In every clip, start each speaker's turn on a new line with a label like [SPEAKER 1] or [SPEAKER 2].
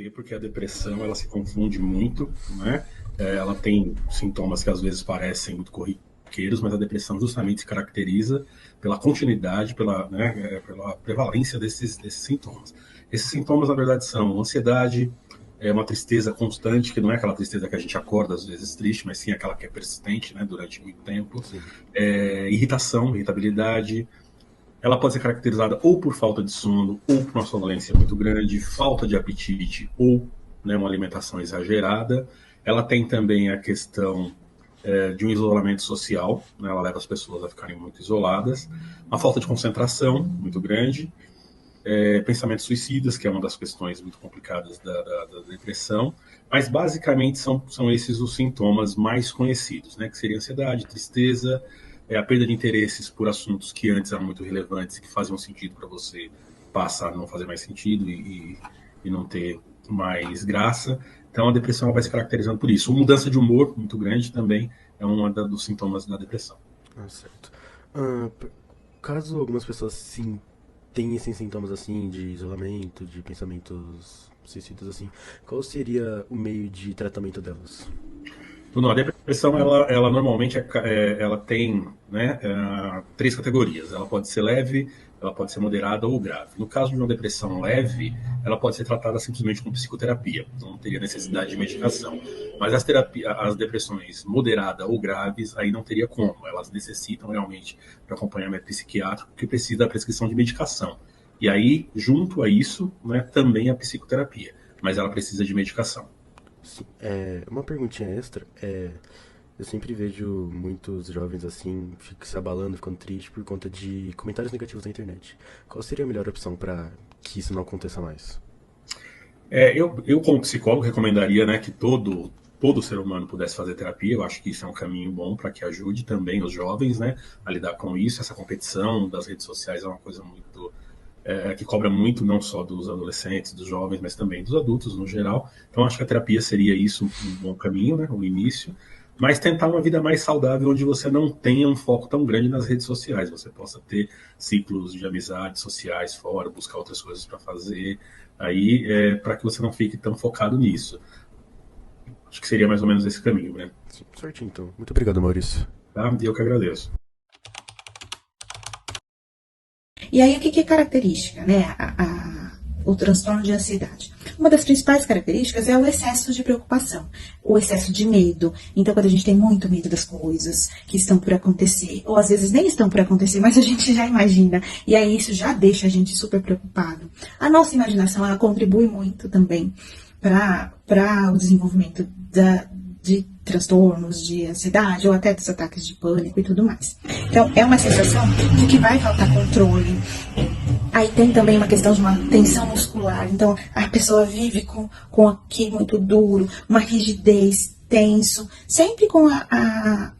[SPEAKER 1] ter, porque a depressão ela se confunde muito, né? Ela tem sintomas que às vezes parecem muito corriqueiros, mas a depressão justamente se caracteriza pela continuidade, pela prevalência desses sintomas. Esses sintomas, na verdade, são ansiedade, uma tristeza constante, que não é aquela tristeza que a gente acorda às vezes triste, mas sim aquela que é persistente, né, durante muito tempo. Irritação, irritabilidade. Ela pode ser caracterizada ou por falta de sono, ou por uma sonolência muito grande, falta de apetite, ou, né, uma alimentação exagerada. Ela tem também a questão de um isolamento social, né, ela leva as pessoas a ficarem muito isoladas, uma falta de concentração muito grande, pensamentos suicidas, que é uma das questões muito complicadas da depressão, mas basicamente são esses os sintomas mais conhecidos, né, que seria ansiedade, tristeza, a perda de interesses por assuntos que antes eram muito relevantes e que faziam sentido para você, passa a não fazer mais sentido e não ter mais graça. Então a depressão vai se caracterizando por isso. Uma mudança de humor muito grande também é um dos sintomas da depressão.
[SPEAKER 2] Certo. Caso algumas pessoas sim tenham esses sintomas assim de isolamento, de pensamentos suicidas assim, qual seria o meio de tratamento delas?
[SPEAKER 1] Não, a depressão, ela normalmente ela tem, né, 3 categorias. Ela pode ser leve, ela pode ser moderada ou grave. No caso de uma depressão leve, ela pode ser tratada simplesmente com psicoterapia. Não teria necessidade de medicação. Mas as depressões moderada ou graves, aí não teria como. Elas necessitam realmente de acompanhamento psiquiátrico, que precisa da prescrição de medicação. E aí, junto a isso, né, também a psicoterapia. Mas ela precisa de medicação.
[SPEAKER 2] Sim, uma perguntinha extra, eu sempre vejo muitos jovens assim, se abalando, ficando triste por conta de comentários negativos na internet. Qual seria a melhor opção para que isso não aconteça mais?
[SPEAKER 1] Eu como psicólogo, recomendaria, né, que todo ser humano pudesse fazer terapia. Eu acho que isso é um caminho bom para que ajude também os jovens, né, a lidar com isso. Essa competição das redes sociais é uma coisa muito que cobra muito, não só dos adolescentes, dos jovens, mas também dos adultos no geral. Então acho que a terapia seria isso, um bom caminho, né, o início, mas tentar uma vida mais saudável, onde você não tenha um foco tão grande nas redes sociais, você possa ter ciclos de amizades sociais fora, buscar outras coisas para fazer, aí para que você não fique tão focado nisso. Acho que seria mais ou menos esse caminho, né?
[SPEAKER 2] Sim, certinho, então. Muito obrigado, Maurício.
[SPEAKER 1] Tá? E eu que agradeço.
[SPEAKER 3] E aí, o que é característica, né? O transtorno de ansiedade. Uma das principais características é o excesso de preocupação, o excesso de medo. Então, quando a gente tem muito medo das coisas que estão por acontecer, ou às vezes nem estão por acontecer, mas a gente já imagina, e aí isso já deixa a gente super preocupado. A nossa imaginação, ela contribui muito também para o desenvolvimento de transtornos, de ansiedade, ou até dos ataques de pânico e tudo mais. Então, é uma sensação de que vai faltar controle. Aí tem também uma questão de uma tensão muscular. Então, a pessoa vive com aqui muito duro, uma rigidez, tenso, sempre com a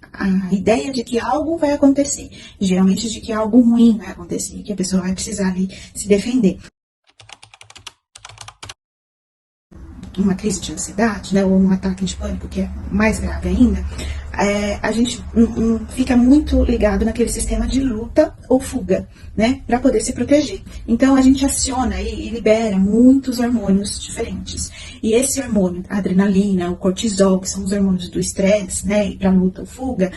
[SPEAKER 3] ideia de que algo vai acontecer. Geralmente de que algo ruim vai acontecer, que a pessoa vai precisar ali se defender. Uma crise de ansiedade, né, ou um ataque de pânico, que é mais grave ainda, a gente fica muito ligado naquele sistema de luta ou fuga, né, para poder se proteger. Então a gente aciona e libera muitos hormônios diferentes. E esse hormônio, a adrenalina, o cortisol, que são os hormônios do estresse, né, para luta ou fuga,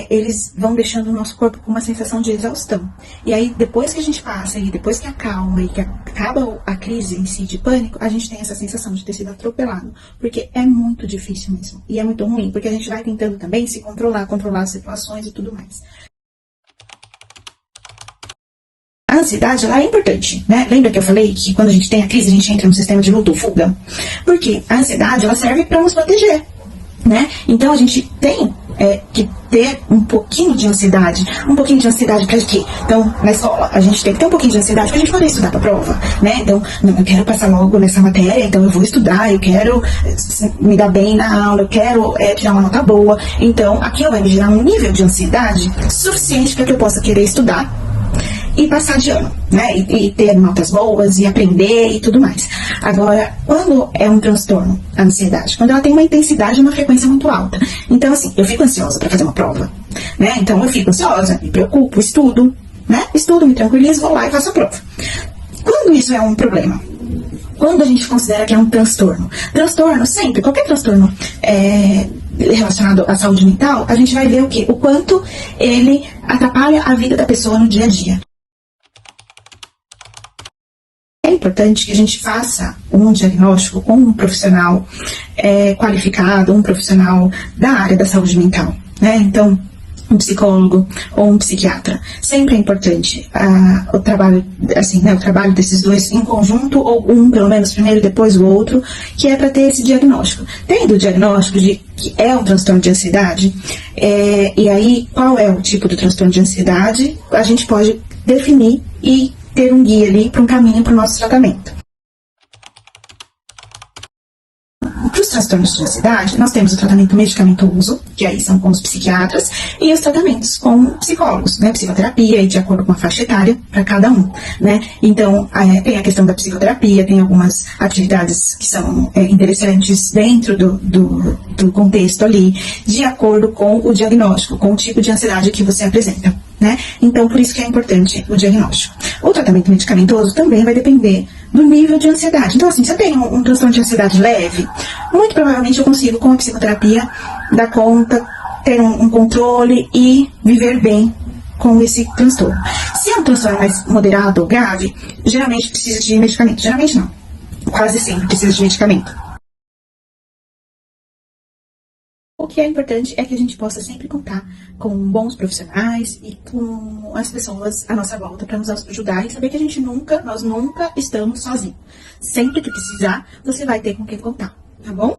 [SPEAKER 3] eles vão deixando o nosso corpo com uma sensação de exaustão. E aí, depois que a gente passa, e depois que acalma, e que acaba a crise em si de pânico, a gente tem essa sensação de ter sido atropelado. Porque é muito difícil mesmo. E é muito ruim, porque a gente vai tentando também se controlar as situações e tudo mais. A ansiedade, ela é importante, né? Lembra que eu falei que quando a gente tem a crise, a gente entra no sistema de luta ou fuga? Porque a ansiedade, ela serve para nos proteger, né? Então, a gente tem que ter um pouquinho de ansiedade. Um pouquinho de ansiedade para quê? Então, na escola, a gente tem que ter um pouquinho de ansiedade para a gente poder estudar para a prova, né? Então, não, eu quero passar logo nessa matéria, então eu vou estudar, eu quero me dar bem na aula, eu quero tirar uma nota boa. Então, aquilo vai me gerar um nível de ansiedade suficiente para que eu possa querer estudar e passar de ano, né? E ter notas boas, e aprender e tudo mais. Agora, quando é um transtorno, a ansiedade, quando ela tem uma intensidade e uma frequência muito alta. Então, assim, eu fico ansiosa para fazer uma prova, né? Então, eu fico ansiosa, me preocupo, estudo, né? Estudo, me tranquilizo, vou lá e faço a prova. Quando isso é um problema, Quando a gente considera que é um transtorno? Transtorno, sempre, qualquer transtorno relacionado à saúde mental, a gente vai ver o quê? O quanto ele atrapalha a vida da pessoa no dia a dia. É importante que a gente faça um diagnóstico com um profissional qualificado, um profissional da área da saúde mental, né? Então, um psicólogo ou um psiquiatra. Sempre é importante o trabalho, assim, né, o trabalho desses dois em conjunto, ou um, pelo menos, primeiro, depois o outro, que é para ter esse diagnóstico. Tendo o diagnóstico de que é um transtorno de ansiedade, e aí, qual é o tipo do transtorno de ansiedade, a gente pode definir e ter um guia ali para um caminho para o nosso tratamento. Para os transtornos de ansiedade, nós temos o tratamento medicamentoso, que aí são com os psiquiatras, e os tratamentos com psicólogos, né, psicoterapia, e de acordo com a faixa etária para cada um, né. Então, tem a questão da psicoterapia, tem algumas atividades que são interessantes dentro do contexto ali, de acordo com o diagnóstico, com o tipo de ansiedade que você apresenta, né. Então, por isso que é importante o diagnóstico. O tratamento medicamentoso também vai depender do nível de ansiedade. Então, assim, se eu tenho um transtorno de ansiedade leve, muito provavelmente eu consigo, com a psicoterapia, dar conta, ter um controle e viver bem com esse transtorno. Se é um transtorno mais moderado ou grave, geralmente precisa de medicamento. Geralmente não. Quase sempre precisa de medicamento. O que é importante é que a gente possa sempre contar com bons profissionais e com as pessoas à nossa volta para nos ajudar e saber que nós nunca estamos sozinhos. Sempre que precisar, você vai ter com quem contar, tá bom?